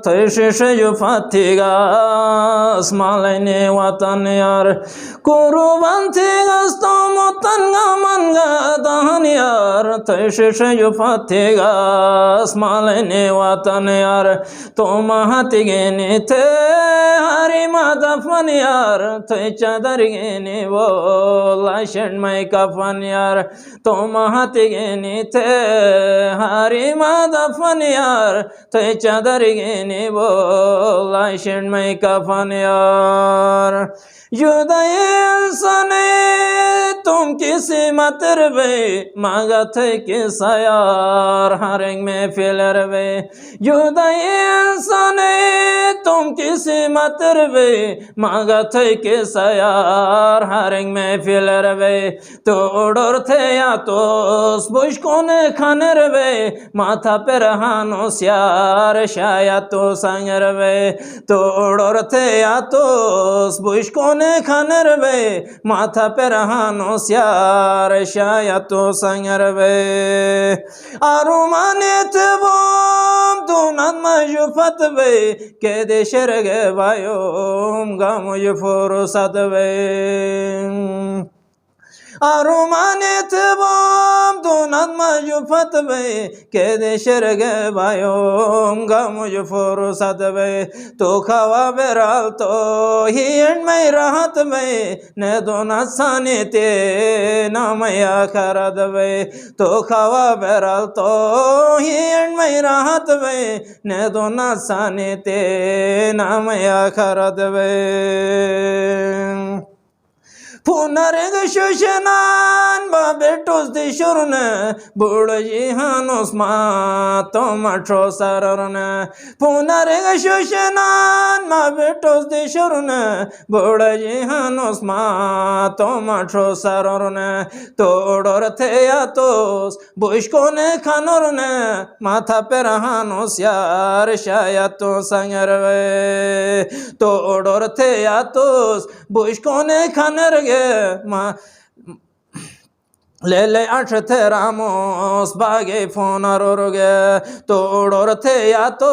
Teşeşe fatigas malayne vatan yar kurban tigas tomutan gamanga dahan yar teşeşe fatigas malayne vatan yar tomahatigeni te harima dafan yar te chadargeni vola shenmay kafan yar tomahatigeni te harima dafan yar te chadargeni vola shenmay kafan yar जुदाई सने तुम किसी मतरबे मांगा थे किसा यार हरेंग में फिलरबे जुदाई सने तुम किसी मतरबे मांगा थे किसा यार हरेंग में फिलरबे तो उड़र थे या तो बुशको ने खानरबे माथा पे रहानो यार शायद तो संगरबे तो उड़र थे या तो बुशको खानरबे माथा पे रहानो यार शायद तो संगरबे आरुमाने तबम दुनन मजुफतबे के देशरगे बायोम गामो युफुरुसतबे आरुमाने तबम दुनन मजुफतबे के देशरगे बायोम गामो युफुरुसतबे तो खावा बेराल तो ही में राहत में ने दोना साने ते नामया खरदबे तो खावा बेराल तो ही में राहत में ने दोना साने ते नामया खरदबे पुनरेग शोषणान बाबेटोस दिशुरन बुड़जी हानोस मा तो मठो सररन पुनरेग शोषणान बाबेटोस दिशुरन बुड़जी हानोस मा तो मठो सररन तोड़र थे यातोस बुशको ने खानोरन माथा पे रहानोस यार शायद तो संगरवे तोड़र थे यातोस बुशको ने खानरगे ले ले आठ थे रामोस बागे फोन रोगे तोड़ोर थे या तो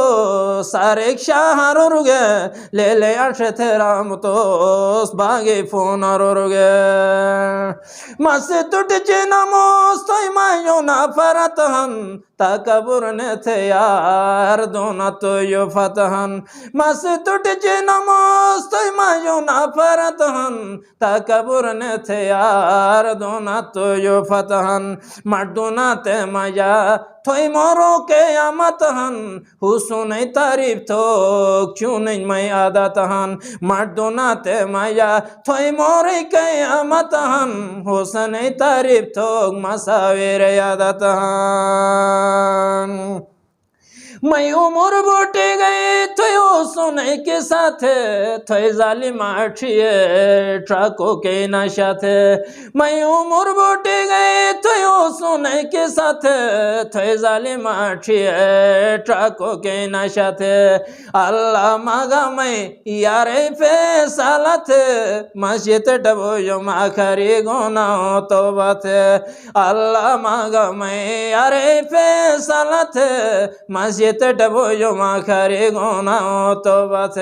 सारे शाहरोगे ले ले आठ थे राम तो बागे फोन रोगे मसे टूट चे नमोस तो मायो ना फरतहन तकबुर ने थे यार दोना तो यो फतहन मसे टूट चे नमोस तो मायो ना फरतहन तकबुर ने थे यार दोना तो यो फतहन मर्दुना ते मजा थोई मोरो के आमतहन हुसुन तारीफ तो क्यों नहीं मैं आदतहन मर्दुना ते मजा थोई मोरे के आमतहन हुसन तारीफ तो मसावेर आदतहन मैं उमर बोटे गए थयो सुने के साथ थय जालिम आठिए ट्रकों के नशा थे मैं उमर बोटे गए थयो सुने के साथ थय जालिम आठिए ट्रकों के नशा थे अल्लाह मांगा मैं यारे फैसला थे मस्जिद डबो जो माखरी गोना तो बात अल्लाह मांगा मैं यारे फैसला थे मस्जिद डबो जो माखरी गोना तो बात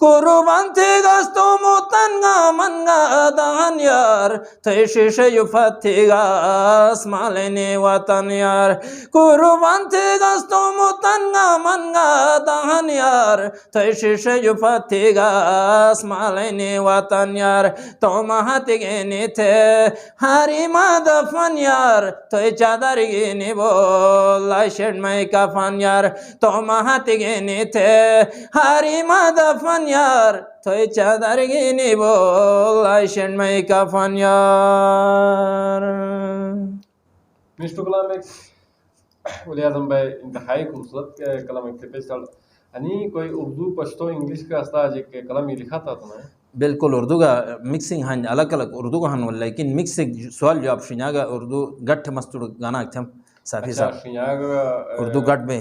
कुर्बान थे गस्तो मुतनगा मनगा दान यार थे शीश युफतिगा स्मालेने वतन यार कुर्बान थे गस्तो मुतनगा मनगा दान यार थे शीश युफतिगा स्मालेने वतन यार तो महतिगे थे हरी मादफन यार थे चादर गिनी बोला शेड में कफन यार तो महतिगे थे हरी मादफन यार तो चादर गिनी बोला शेड में कफन यार मिस्टर कलाम एक वली आजम भाई इंतहाई खूबसूरत कलाम इख्तियार यानी कोई उर्दू पश्तो इंग्लिश का अस्ताज एक कलाम ये लिखा था तुमने बिल्कुल उर्दू का मिक्सिंग हन अलग अलग उर्दू का हन लेकिन मिक्स सवाल जवाब शिनागा उर्दू गठ मस्तुड़ गाना थम साफी साहब उर्दू गठ में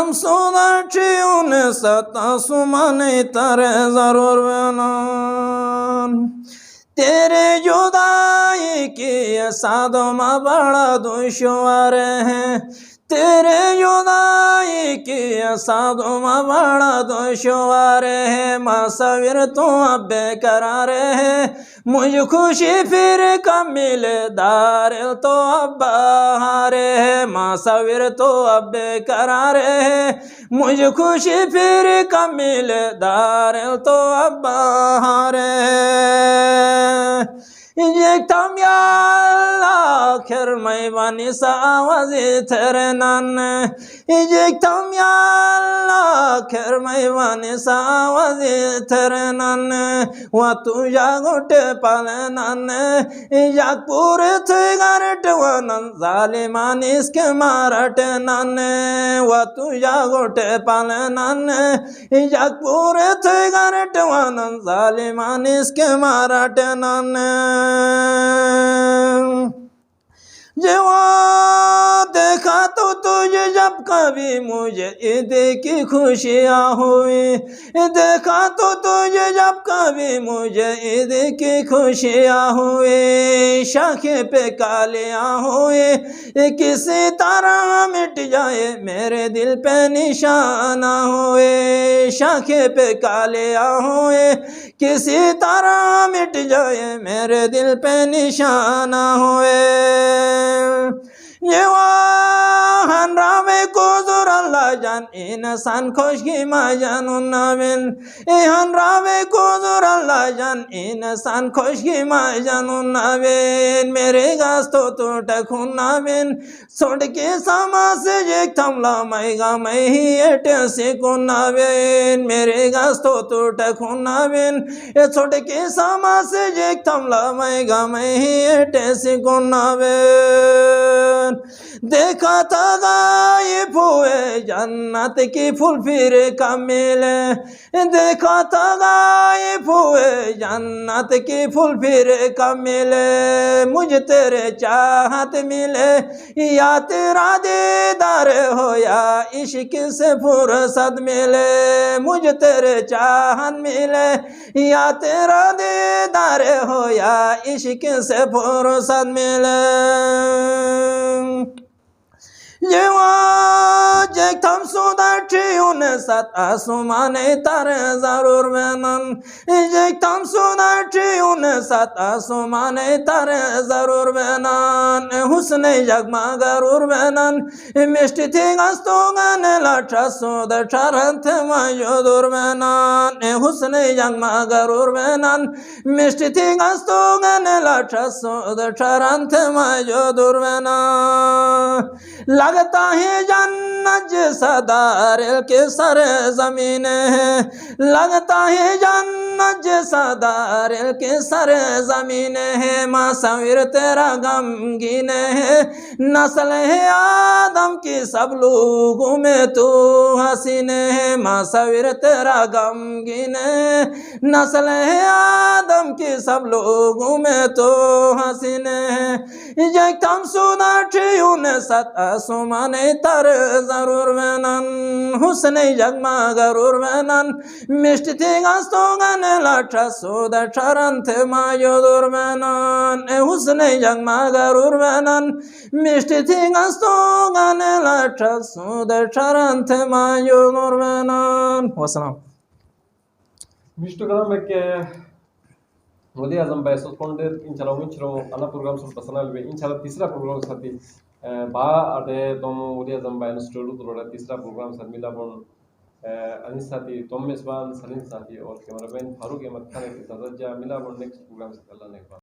हम सुदर्शी उन सता सुमाने तारे जरूर बनन तेरे जुदाई की सादों में बड़ा दुश्वार है तेरे जुदाई की सादों में बड़ा दुश्वार है मासविर तू अब बेकरार है मुझ खुशी फिर कब मिले दार तो अब बहार है मासविर तो अब बेकरार है मुझ खुशी फिर कब मिले दार तो अब बहार है इंजेक्टम या आखिर मैं बनी सावजी तेरे नन इंजेक्टम या आखिर मैं बनी सावजी तेरे नन वा तू जागोटे पाले नन जाग पूरे थे गरट वनन जालिमान इसके मारट नन वा तू जागोटे पाले नन जाग पूरे थे गरट वनन जालिमान इसके मारट नन जवा देखा तो तुझे जब कभी मुझे ईद की खुशियाँ हुई देखा तो तुझे जब कभी मुझे ईद की खुशियाँ हुई शाखे पे कालियाँ हुई किसी तरह मिट जाए मेरे दिल पे निशाना हुए शाखे पे कालियाँ हुई किसी तरह मिट जाए मेरे दिल पे निशाना हुए ये वाहन रामे को जोर अल्लाह जान इंसान खुश की माजान उन्नाबिन इहन रामे को जोर अल्लाह जान इंसान खुश की माजान उन्नाबिन मेरे गास्तों तो टखुन्नाबिन छोड़ के समा से एक थमला मैगा मैं ही एटे से कुन्नाबिन मेरे गास्तों तो टखुन्नाबिन ये छोड़ के समा से एक थमला मैगा मैं ही एटे से कुन्नाबिन देखा था गायब हुए जन्नत की फूल फिर कब मिले देखा था गायब हुए जन्नत की फूल फिर कब मिले मुझे तेरे चाहत मिले या तेरा दीदार हो या इश्क से फुर्सत मिले मुझे तेरे चाहत मिले या तेरा दीदार हो या इश्क से फुर्सत मिले थम सुदर्शी उन सत आसमाने तारे जरूर बनन थम सुदर्शी उन सत आसमाने तारे जरूर बनन हुस्ने जगमा गरूर बनन मिष्टी थी गस्तो गने लठा सुद शरंथ मयूदुर बनन हुस्ने जगमा गरूर बनन मिष्टी थी गस्तो गने लठा सुद शरंथ मयूदुर बनन लगता है जन्नत जैसा दारिल के सर जमीन है लगता है जन्नत जैसा दारिल के सर जमीन है मासविर तेरा गमगीन है नस्ल है आदम की सब लोगों में तू हसीन है मासविर तेरा गमगीन है नस्ल है आदम की सब लोगों में तो हसीन है जैतम सुदर्शी उन सत आसमाने तर जरूर बनन हुस्ने जगमा गरूर बनन मिष्टी थी गस्तो गने लठा सुद शरंथ मयूदुर बनन हुस्ने जगमा गरूर बनन मिष्टी थी गस्तो गने लठा सुद शरंथ मयूदुर बनन वसलाम Mr. Kalam Wali Azam by Suspended in Chalavunchro, Anna program for personal way in Chalatisa program Sati Ba Ade Tom Wali Azam by Nostru Tisra programs and Milabon Anisati, Thomas Van, Salin Sati, or Cameraman, Haruki Matani, Tazaja, Milabon next programs.